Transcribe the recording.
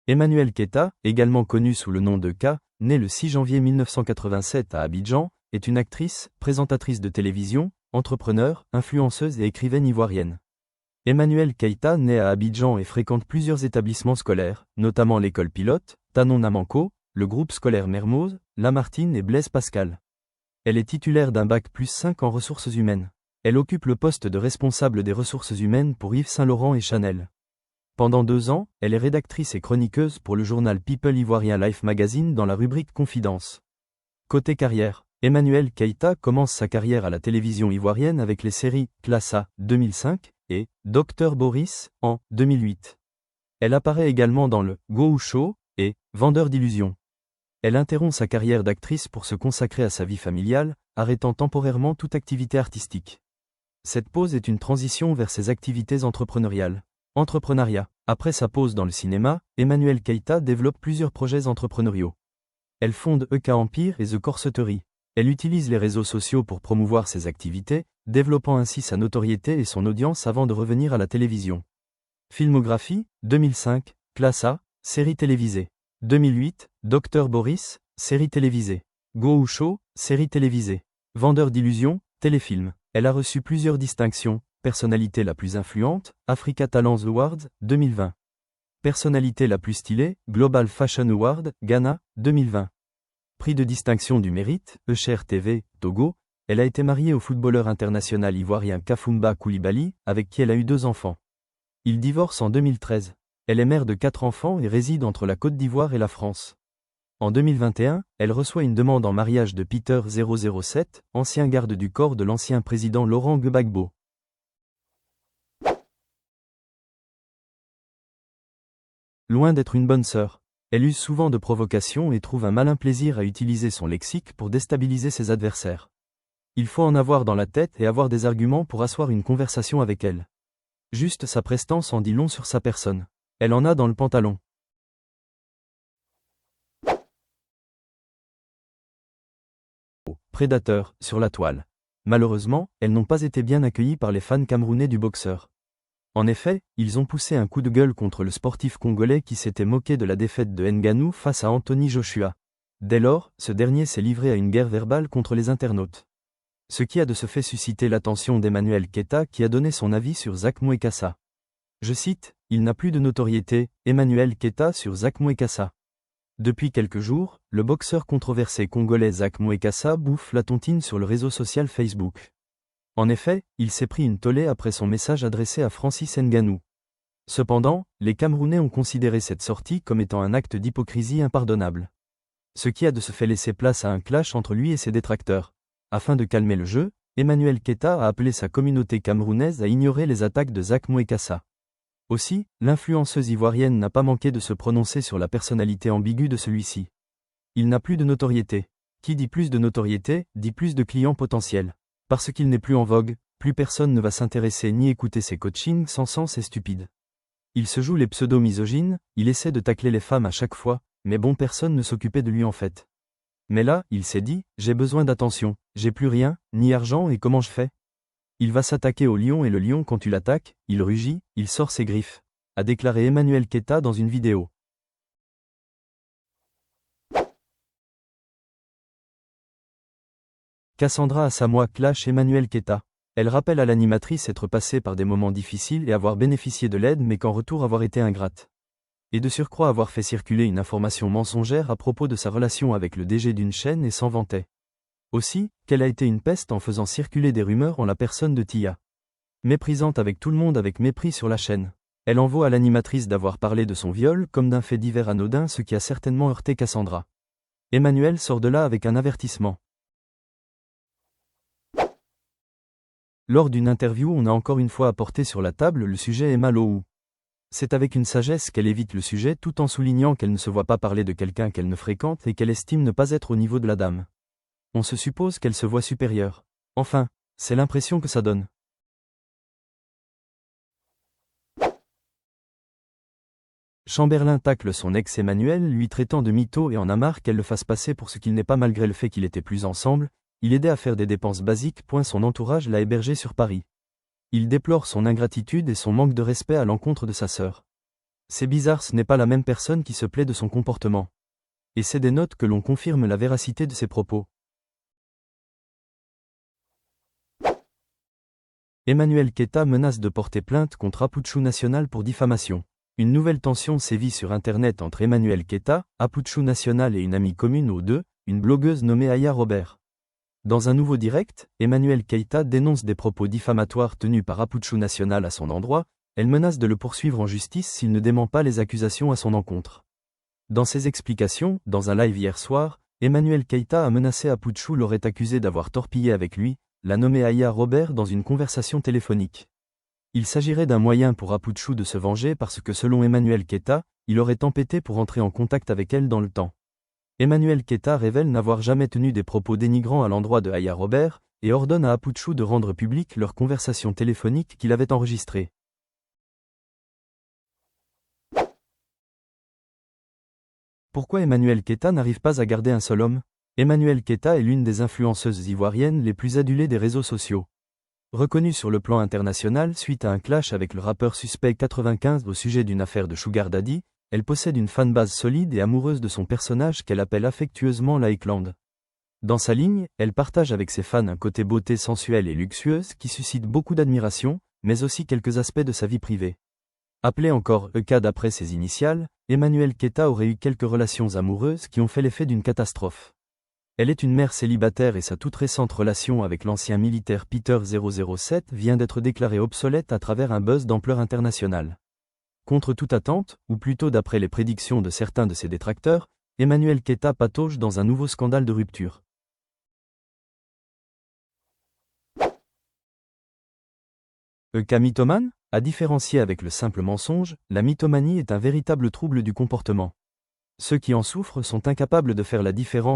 Emmanuelle Keita, également connue sous le nom de K, née le 6 janvier 1987 à Abidjan, est une actrice, présentatrice de télévision, entrepreneur, influenceuse et écrivaine ivoirienne. Emmanuelle Keita naît à Abidjan et fréquente plusieurs établissements scolaires, notamment l'école pilote, Tanon Namanko, le groupe scolaire Mermoz, Lamartine et Blaise Pascal. Elle est titulaire d'un bac+5 en ressources humaines. Elle occupe le poste de responsable des ressources humaines pour Yves Saint Laurent et Chanel. Pendant 2 ans, elle est rédactrice et chroniqueuse pour le journal People ivoirien Life Magazine dans la rubrique Confidence. Côté carrière, Emmanuelle Keita commence sa carrière à la télévision ivoirienne avec les séries Classe A 2005 et Dr Boris en 2008. Elle apparaît également dans le Go Show et Vendeur d'illusions. Elle interrompt sa carrière d'actrice pour se consacrer à sa vie familiale, arrêtant temporairement toute activité artistique. Cette pause est une transition vers ses activités entrepreneuriales. Entrepreneuriat. Après sa pause dans le cinéma, Emmanuelle Keita développe plusieurs projets entrepreneuriaux. Elle fonde EK Empire et The Corseterie. Elle utilise les réseaux sociaux pour promouvoir ses activités, développant ainsi sa notoriété et son audience avant de revenir à la télévision. Filmographie, 2005, Classe A, série télévisée. 2008, Dr Boris, série télévisée. Go Show, série télévisée. Vendeur d'illusions, téléfilm. Elle a reçu plusieurs distinctions. Personnalité la plus influente, Africa Talents Awards, 2020. Personnalité la plus stylée, Global Fashion Award, Ghana, 2020. Prix de distinction du mérite, Echer TV, Togo. Elle a été mariée au footballeur international ivoirien Kafumba Koulibaly, avec qui elle a eu 2 enfants. Ils divorcent en 2013. Elle est mère de 4 enfants et réside entre la Côte d'Ivoire et la France. En 2021, elle reçoit une demande en mariage de Peter 007, ancien garde du corps de l'ancien président Laurent Gbagbo. Loin d'être une bonne sœur, elle use souvent de provocations et trouve un malin plaisir à utiliser son lexique pour déstabiliser ses adversaires. Il faut en avoir dans la tête et avoir des arguments pour asseoir une conversation avec elle. Juste sa prestance en dit long sur sa personne. Elle en a dans le pantalon. Prédateurs, sur la toile. Malheureusement, elles n'ont pas été bien accueillies par les fans camerounais du boxeur. En effet, ils ont poussé un coup de gueule contre le sportif congolais qui s'était moqué de la défaite de Ngannou face à Anthony Joshua. Dès lors, ce dernier s'est livré à une guerre verbale contre les internautes. Ce qui a de ce fait suscité l'attention d'Emmanuelle Keita qui a donné son avis sur Zak Mouekassa. Je cite, « Il n'a plus de notoriété, Emmanuelle Keita sur Zak Mouekassa. Depuis quelques jours, le boxeur controversé congolais Zak Mouekassa bouffe la tontine sur le réseau social Facebook. En effet, il s'est pris une tollée après son message adressé à Francis Ngannou. Cependant, les Camerounais ont considéré cette sortie comme étant un acte d'hypocrisie impardonnable. Ce qui a de ce fait laissé place à un clash entre lui et ses détracteurs. Afin de calmer le jeu, Emmanuelle Keita a appelé sa communauté camerounaise à ignorer les attaques de Zak Mouekassa. Aussi, l'influenceuse ivoirienne n'a pas manqué de se prononcer sur la personnalité ambiguë de celui-ci. Il n'a plus de notoriété. Qui dit plus de notoriété, dit plus de clients potentiels. Parce qu'il n'est plus en vogue, plus personne ne va s'intéresser ni écouter ses coachings sans sens et stupides. Il se joue les pseudo-misogynes, il essaie de tacler les femmes à chaque fois, mais bon, personne ne s'occupait de lui en fait. Mais là, il s'est dit, j'ai besoin d'attention, j'ai plus rien, ni argent et comment je fais ? Il va s'attaquer au lion et le lion quand tu l'attaques, il rugit, il sort ses griffes, a déclaré Emmanuelle Keita dans une vidéo. Cassandra Asamoah clash Emmanuelle Keita. Elle rappelle à l'animatrice être passée par des moments difficiles et avoir bénéficié de l'aide mais qu'en retour avoir été ingrate. Et de surcroît avoir fait circuler une information mensongère à propos de sa relation avec le DG d'une chaîne et s'en vantait. Aussi, qu'elle a été une peste en faisant circuler des rumeurs en la personne de Tia. Méprisante avec tout le monde avec mépris sur la chaîne. Elle en vaut à l'animatrice d'avoir parlé de son viol comme d'un fait divers anodin, ce qui a certainement heurté Cassandra. Emmanuelle sort de là avec un avertissement. Lors d'une interview, on a encore une fois apporté sur la table le sujet Emma Lohou. C'est avec une sagesse qu'elle évite le sujet tout en soulignant qu'elle ne se voit pas parler de quelqu'un qu'elle ne fréquente et qu'elle estime ne pas être au niveau de la dame. On se suppose qu'elle se voit supérieure. Enfin, c'est l'impression que ça donne. Chamberlain tacle son ex Emmanuel, lui traitant de mytho et en a marre qu'elle le fasse passer pour ce qu'il n'est pas malgré le fait qu'il était plus ensemble. Il aidait à faire des dépenses basiques. Son entourage l'a hébergé sur Paris. Il déplore son ingratitude et son manque de respect à l'encontre de sa sœur. C'est bizarre, ce n'est pas la même personne qui se plaît de son comportement. Et c'est des notes que l'on confirme la véracité de ses propos. Emmanuel Keita menace de porter plainte contre Apuchu National pour diffamation. Une nouvelle tension sévit sur Internet entre Emmanuel Keita, Apuchu National et une amie commune aux deux, une blogueuse nommée Aya Robert. Dans un nouveau direct, Emmanuel Keita dénonce des propos diffamatoires tenus par Apuchu National à son endroit. Elle menace de le poursuivre en justice s'il ne dément pas les accusations à son encontre. Dans ses explications, dans un live hier soir, Emmanuel Keita a menacé Apuchu l'aurait accusé d'avoir torpillé avec lui, la nommée Aya Robert dans une conversation téléphonique. Il s'agirait d'un moyen pour Apuchu de se venger parce que selon Emmanuel Keita, il aurait tempêté pour entrer en contact avec elle dans le temps. Emmanuel Keita révèle n'avoir jamais tenu des propos dénigrants à l'endroit de Aya Robert, et ordonne à Apuchu de rendre publique leur conversation téléphonique qu'il avait enregistrée. Pourquoi Emmanuel Keita n'arrive pas à garder un seul homme? Emmanuel Keita est l'une des influenceuses ivoiriennes les plus adulées des réseaux sociaux. Reconnue sur le plan international suite à un clash avec le rappeur Suspect 95 au sujet d'une affaire de Sugar Daddy, elle possède une fanbase solide et amoureuse de son personnage qu'elle appelle affectueusement Lakeland. Dans sa ligne, elle partage avec ses fans un côté beauté sensuelle et luxueuse qui suscite beaucoup d'admiration, mais aussi quelques aspects de sa vie privée. Appelé encore EK d'après ses initiales, Emmanuel Keita aurait eu quelques relations amoureuses qui ont fait l'effet d'une catastrophe. Elle est une mère célibataire et sa toute récente relation avec l'ancien militaire Peter 007 vient d'être déclarée obsolète à travers un buzz d'ampleur internationale. Contre toute attente, ou plutôt d'après les prédictions de certains de ses détracteurs, Emmanuel Keita patauge dans un nouveau scandale de rupture. EK mythomane? À différencier avec le simple mensonge, la mythomanie est un véritable trouble du comportement. Ceux qui en souffrent sont incapables de faire la différence